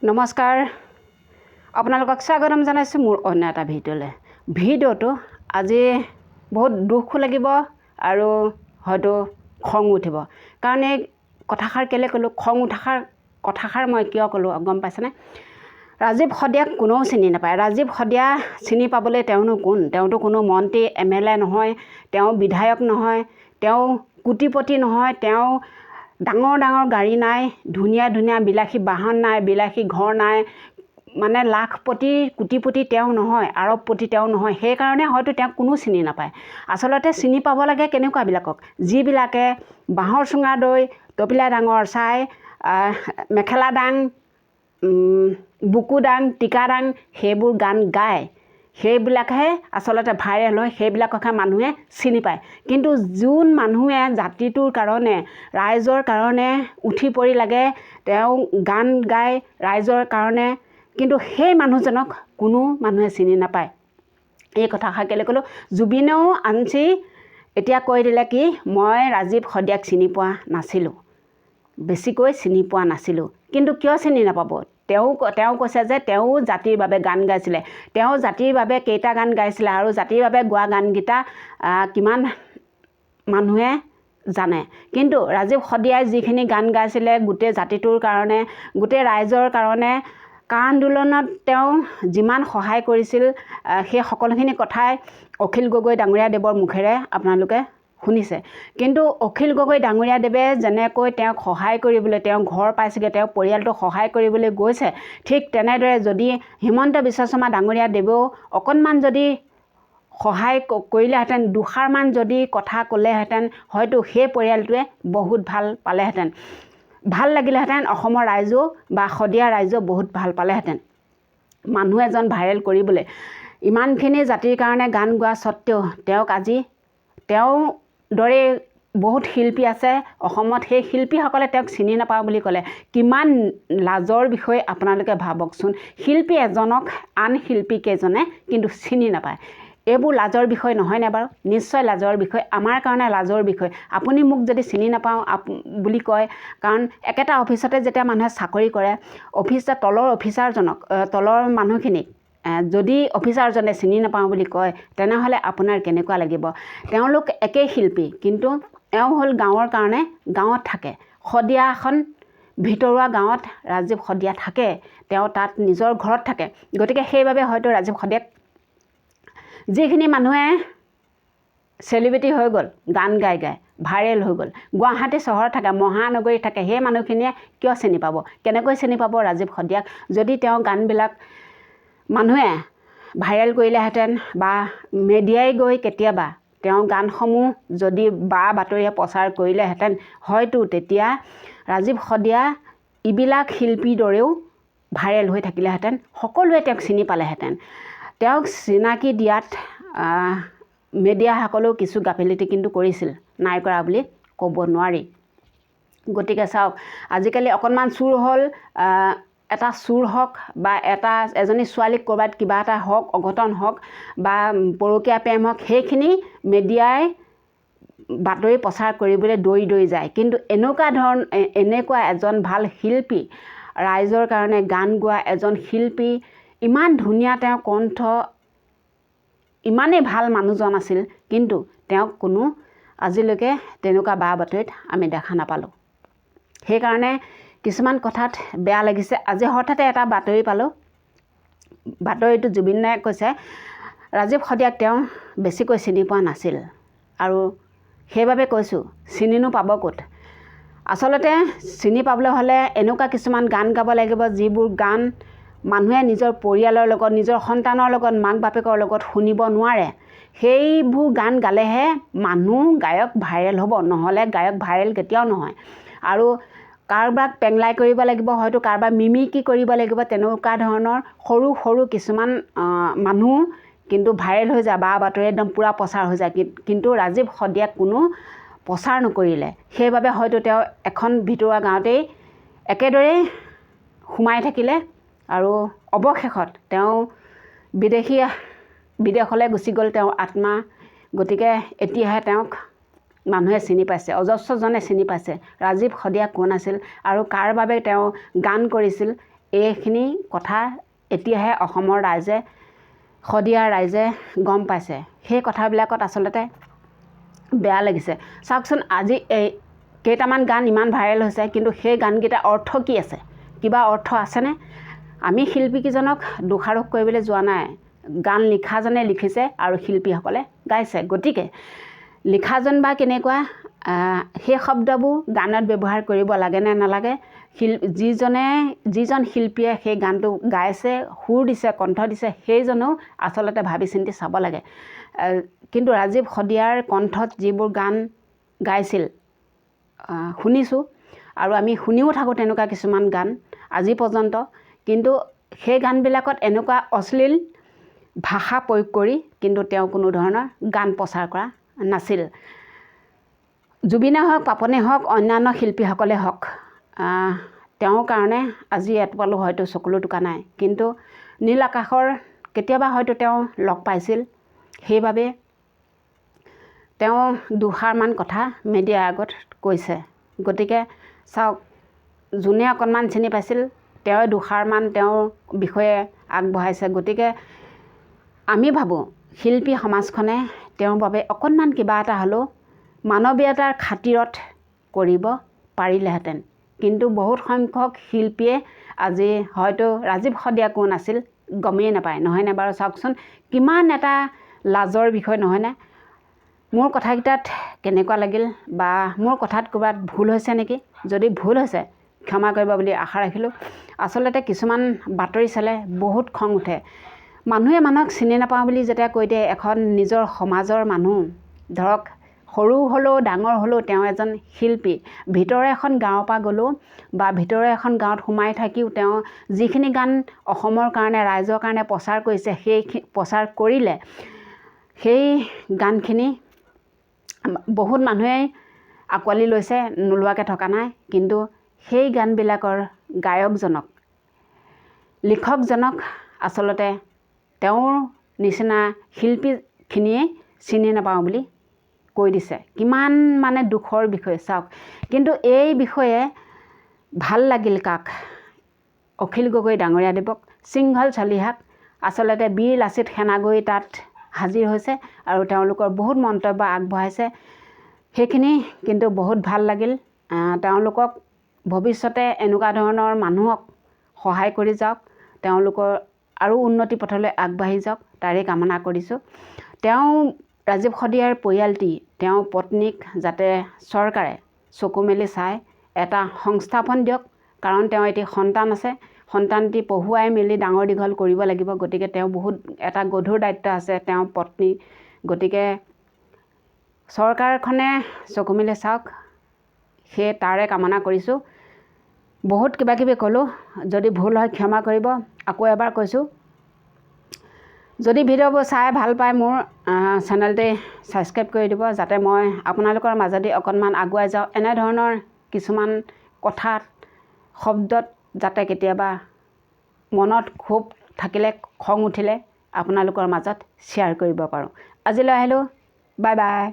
নমস্কাৰ, আপোনালোকক স্বাগতম জনাইছোঁ মোৰ অন্য এটা ভিডিঅ'লৈ। ভিডিঅ'টো আজি বহুত দুখো লাগিব আৰু হয়তো খং উঠিব। কাৰণ এই কথাষাৰ কেলৈ ক'লোঁ, খং উঠাৰ কথাষাৰ মই কিয় ক'লোঁ গম পাইছেনে? ৰাজীৱ শদিয়াক কোনেও চিনি নাপায়। ৰাজীৱ শদিয়া চিনি পাবলৈ তেওঁনো কোন? তেওঁতো কোনো মন্ত্ৰী MLA নহয়, তেওঁ বিধায়ক নহয়, তেওঁ কোটিপতি নহয়, তেওঁ ডাঙৰ ডাঙৰ গাড়ী নাই, ধুনীয়া ধুনীয়া বিলাসী বাহন নাই, বিলাসী ঘৰ নাই, মানে লাখপতি কোটিপতি তেওঁ নহয়, আৰবপতি তেওঁ নহয়। সেইকাৰণে হয়তো তেওঁক কোনো চিনি নাপায়। আচলতে চিনি পাব লাগে কেনেকুৱাবিলাকক, যিবিলাকে বাঁহৰ চুঙা দৈ, তপিলা ডাঙৰ চাই, মেখেলা দাং, বুকু দাং, টিকা দাং সেইবোৰ গান গায়, সেইবিলাকহে আচলতে ভাইৰেল হয়, সেইবিলাককহে মানুহে চিনি পায়। কিন্তু যোন মানুহে জাতিটোৰ কাৰণে, ৰাইজৰ কাৰণে উঠি পৰি লাগে, তেওঁ গান গায় ৰাইজৰ কাৰণে, কিন্তু সেই মানুহজনক কোনো মানুহে চিনি নাপায়। এই কথাষাৰ কেলৈ ক'লোঁ, জুবিনেও আনকি এতিয়া কৈ দিলে কি, মই ৰাজীৱ শদিয়াক চিনি পোৱা নাছিলোঁ, বেছিকৈ চিনি পোৱা নাছিলোঁ। কিন্তু কিয় চিনি নাপাব? তেওঁ কৈছে যে তেওঁ জাতিৰ বাবে গান গাইছিলে। তেওঁ জাতিৰ বাবে কেইটা গান গাইছিলে আৰু জাতিৰ বাবে গোৱা গানকেইটা কিমান মানুহে জানে। কিন্তু ৰাজীৱ শদিয়াই যিখিনি গান গাইছিলে গোটেই জাতিটোৰ কাৰণে, গোটেই ৰাইজৰ কাৰণে, কা আন্দোলনত তেওঁ যিমান সহায় কৰিছিল, সেই সকলোখিনি কথাই অখিল গগৈ ডাঙৰীয়া দেৱৰ মুখেৰে আপোনালোকে শুনিছে। কিন্তু অখিল গগৈ ডাঙৰীয়া দেৱে যেনেকৈ তেওঁক সহায় কৰিবলৈ, তেওঁ ঘৰ পাইছেগৈ, তেওঁ পৰিয়ালটোক সহায় কৰিবলৈ গৈছে, ঠিক তেনেদৰে যদি হিমন্ত বিশ্ব শৰ্মা ডাঙৰীয়া দেৱেও অকণমান যদি সহায় কৰিলেহেঁতেন, দুষাৰমান যদি কথা ক'লেহেঁতেন, হয়তো সেই পৰিয়ালটোৱে বহুত ভাল পালেহেঁতেন, ভাল লাগিলেহেঁতেন। অসমৰ ৰাইজেও বা শদিয়া ৰাইজেও বহুত ভাল পালেহেঁতেন। মানুহ এজন ভাইৰেল কৰিবলৈ ইমানখিনি জাতিৰ কাৰণে গান গোৱা স্বত্তেও তেওঁক আজি, তেওঁৰ দৰে বহুত শিল্পী আছে অসমত, সেই শিল্পীসকলে তেওঁক চিনি নাপাওঁ বুলি ক'লে কিমান লাজৰ বিষয় আপোনালোকে ভাবকচোন। শিল্পী এজনক আন শিল্পীকেইজনে কিন্তু চিনি নাপায়। এইবোৰ লাজৰ বিষয় নহয়নে বাৰু? নিশ্চয় লাজৰ বিষয়, আমাৰ কাৰণে লাজৰ বিষয়। আপুনি মোক যদি চিনি নাপাওঁ বুলি কয়, কাৰণ একেটা অফিচতে যেতিয়া মানুহে চাকৰি কৰে, অফিচৰ তলৰ অফিচাৰজনক, তলৰ মানুহখিনিক যদি অফিচাৰজনে চিনি নাপাওঁ বুলি কয়, তেনেহ'লে আপোনাৰ কেনেকুৱা লাগিব? তেওঁলোক একেই শিল্পী, কিন্তু এওঁ হ'ল গাঁৱৰ কাৰণে গাঁৱত থাকে। শদিয়া এখন ভিতৰুৱা গাঁৱত ৰাজীৱ শদিয়া থাকে, তেওঁ তাত নিজৰ ঘৰত থাকে। গতিকে সেইবাবে হয়তো ৰাজীৱ শদিয়াক যিখিনি মানুহে চেলিব্ৰিটি হৈ গ'ল, গান গাই গাই ভাইৰেল হৈ গ'ল, গুৱাহাটী চহৰত থাকে, মহানগৰীত থাকে, সেই মানুহখিনিয়ে কিয় চিনি পাব? কেনেকৈ চিনি পাব ৰাজীৱ শদিয়াক? যদি তেওঁ গানবিলাক মানুহে ভাইৰেল কৰিলেহেঁতেন বা মেডিয়াই গৈ কেতিয়াবা তেওঁৰ গানসমূহ যদি বাতৰিয়ে প্ৰচাৰ কৰিলেহেঁতেন, হয়তো তেতিয়া ৰাজীৱ শদিয়া এইবিলাক শিল্পীৰ দৰেও ভাইৰেল হৈ থাকিলেহেঁতেন, সকলোৱে তেওঁক চিনি পালেহেঁতেন। তেওঁক চিনাকি দিয়াত মেডিয়াসকলেও কিছু গাফিলতি কিন্তু কৰিছিল, নাই কৰা বুলি ক'ব নোৱাৰি। গতিকে চাওক, আজিকালি অকণমান চুৰ হ'ল, এটা চুৰ হওক বা এজনী ছোৱালীক ক'ৰবাত কিবা এটা হওক, অঘটন হওক বা পৰকীয়া প্ৰেম হওক, সেইখিনি মেডিয়াই বাতৰি প্ৰচাৰ কৰিবলৈ দৌৰি যায়। কিন্তু এনেকুৱা এজন ভাল শিল্পী, ৰাইজৰ কাৰণে গান গোৱা এজন শিল্পী, ইমান ধুনীয়া তেওঁৰ কণ্ঠ, ইমানেই ভাল মানুহজন আছিল, কিন্তু তেওঁক কোনো আজিলৈকে তেনেকুৱা বাতৰিত আমি দেখা নাপালোঁ। সেইকাৰণে কিছুমান কথাত বেয়া লাগিছে। আজি হঠাতে এটা বাতৰি পালোঁ, বাতৰিটো জুবিন দায়ে কৈছে ৰাজীৱ শদিয়াক তেওঁ বেছিকৈ চিনি পোৱা নাছিল, আৰু সেইবাবে কৈছোঁ চিনিনো পাব ক'ত? আচলতে চিনি পাবলৈ হ'লে এনেকুৱা কিছুমান গান গাব লাগিব, যিবোৰ গান মানুহে নিজৰ পৰিয়ালৰ লগত, নিজৰ সন্তানৰ লগত, মাক বাপেকৰ লগত শুনিব নোৱাৰে। সেইবোৰ গান গালেহে গায়ক ভাইৰেল হ'ব, নহ'লে গায়ক ভাইৰেল কেতিয়াও নহয়। আৰু কাৰোবাক পেংলাই কৰিব লাগিব, হয়তো কাৰোবাক মিমিক্ৰি কৰিব লাগিব, তেনেকুৱা ধৰণৰ সৰু সৰু কিছুমান মানুহ কিন্তু ভাইৰেল হৈ যায়, বাতৰি একদম পূৰা প্ৰচাৰ হৈ যায়। কিন্তু ৰাজীৱ শদিয়াক কোনো প্ৰচাৰ নকৰিলে, সেইবাবে হয়তো তেওঁ এখন ভিতৰুৱা গাঁৱতেই একেদৰেই সোমাই থাকিলে, আৰু অৱশেষত তেওঁ বিদেশলৈ গুচি গ'ল তেওঁৰ আত্মা। গতিকে এতিয়াহে তেওঁক মানুহে চিনি পাইছে, অজস্ৰজনে চিনি পাইছে ৰাজীৱ শদিয়া কোন আছিল আৰু কাৰ বাবে তেওঁ গান কৰিছিল। এইখিনি কথা এতিয়াহে অসমৰ ৰাইজে শদিয়াৰ ৰাইজে গম পাইছে। সেই কথাবিলাকত আচলতে বেয়া লাগিছে। চাওকচোন আজি এই কেইটামান গান ইমান ভাইৰেল হৈছে, কিন্তু সেই গানকেইটাৰ অৰ্থ কি আছে? কিবা অৰ্থ আছেনে? আমি শিল্পীকেইজনক দোষাৰোপ কৰিবলৈ যোৱা নাই। গান লিখাজনে লিখিছে আৰু শিল্পীসকলে গাইছে। গতিকে লিখাজন বা কেনেকুৱা, সেই শব্দবোৰ গানত ব্যৱহাৰ কৰিব লাগে নে নালাগে, যিজন শিল্পীয়ে সেই গানটো গাইছে, সুৰ দিছে, কণ্ঠ দিছে, সেইজনেও আচলতে ভাবি চিন্তি চাব লাগে। কিন্তু ৰাজীৱ শদিয়াৰ কণ্ঠত যিবোৰ গান গাইছিল শুনিছোঁ, আৰু আমি শুনিও থাকোঁ তেনেকুৱা কিছুমান গান আজি পৰ্যন্ত, কিন্তু সেই গানবিলাকত এনেকুৱা অশ্লীল ভাষা প্ৰয়োগ কৰি কিন্তু তেওঁ কোনো ধৰণৰ গান প্ৰচাৰ কৰা নাছিল। জুবিনে হওক, পাপনে হওক, অন্যান্য শিল্পীসকলে হওক, তেওঁৰ কাৰণে আজি এটোপালো হয়তো চকুলো টোকা নাই, কিন্তু নীল আকাশৰ কেতিয়াবা হয়তো তেওঁ লগ পাইছিল। সেইবাবে তেওঁ দুষাৰমান কথা মিডিয়াৰ আগত কৈছে। গতিকে চাওক, যোনে অকণমান চিনি পাইছিল তেওঁ দুষাৰমান তেওঁৰ বিষয়ে আগবঢ়াইছে। গতিকে আমি ভাবোঁ শিল্পী সমাজখনে তেওঁৰ বাবে অকণমান কিবা এটা হ'লেও মানৱীয়তাৰ খাতিৰত কৰিব পাৰিলেহেঁতেন। কিন্তু বহুত সংখ্যক শিল্পীয়ে আজি হয়তো ৰাজীৱ শদিয়া কোন আছিল গমেই নাপায়, নহয়নে বাৰু? চাওকচোন কিমান এটা লাজৰ বিষয়, নহয়নে? মোৰ কথাকেইটাত কেনেকুৱা লাগিল, বা মোৰ কথাত ক'ৰবাত ভুল হৈছে নেকি? যদি ভুল হৈছে ক্ষমা কৰিব বুলি আশা ৰাখিলোঁ। আচলতে কিছুমান বাতৰি চালে বহুত খং উঠে। মানুহে মানুহক চিনি নাপাওঁ বুলি যেতিয়া কৈ দিয়ে, এখন নিজৰ সমাজৰ মানুহ, ধৰক সৰু হ'লেও ডাঙৰ হ'লেও তেওঁ এজন শিল্পী, ভিতৰৰ এখন গাঁৱৰ পৰা গ'লেও বা ভিতৰৰ এখন গাঁৱত সোমাই থাকিও তেওঁ যিখিনি গান অসমৰ কাৰণে, ৰাইজৰ কাৰণে প্ৰচাৰ কৰিছে, সেই প্ৰচাৰ কৰিলে, সেই গানখিনি বহুত মানুহে আঁকোৱালি লৈছে, নোলোৱাকৈ থকা নাই। কিন্তু সেই গানবিলাকৰ গায়কজনক, লিখকজনক আচলতে তেওঁৰ নিচিনা শিল্পীখিনিয়ে চিনি নাপাওঁ বুলি কৈ দিছে। কিমান মানে দুখৰ বিষয় চাওক। কিন্তু এই বিষয়ে ভাল লাগিল কাক? অখিল গগৈ ডাঙৰীয়াদেৱক, সিংহল চালিহাক। আচলতে বীৰ লাচিত সেনাগৰী তাত হাজিৰ হৈছে আৰু তেওঁলোকৰ বহুত মন্তব্য আগবঢ়াইছে। সেইখিনি কিন্তু বহুত ভাল লাগিল। তেওঁলোকক ভৱিষ্যতে এনেকুৱা ধৰণৰ মানুহক সহায় কৰি যাওক, তেওঁলোকৰ আৰু উন্নতি পথলৈ আগবাঢ়ি যাওক, তাৰে কামনা কৰিছোঁ। তেওঁ ৰাজীৱ শদিয়াৰ পৰিয়ালটি, তেওঁৰ পত্নীক যাতে চৰকাৰে চকু মেলি চাই এটা সংস্থাপন দিয়ক, কাৰণ তেওঁ এটি সন্তান আছে, সন্তানটি পঢ়ুৱাই মেলি ডাঙৰ দীঘল কৰিব লাগিব। গতিকে তেওঁ বহুত এটা গধুৰ দায়িত্ব আছে তেওঁৰ পত্নী। গতিকে চৰকাৰখনে চকু মেলি চাওক, সেই তাৰে কামনা কৰিছোঁ। বহুত কিবাকিবি ক'লোঁ, যদি ভুল হয় ক্ষমা কৰিব। আকৌ এবাৰ কৈছোঁ, যদি ভিডিঅ'বোৰ চাই ভাল পায় মোৰ চেনেলটি ছাবস্ক্ৰাইব কৰি দিব, যাতে মই আপোনালোকৰ মাজেদি অকণমান আগুৱাই যাওঁ। এনেধৰণৰ কিছুমান কথাত, শব্দত যাতে কেতিয়াবা মনত ক্ষোভ থাকিলে, খং উঠিলে আপোনালোকৰ মাজত শ্বেয়াৰ কৰিব পাৰোঁ। আজিলৈ আহিলোঁ, বাই বাই।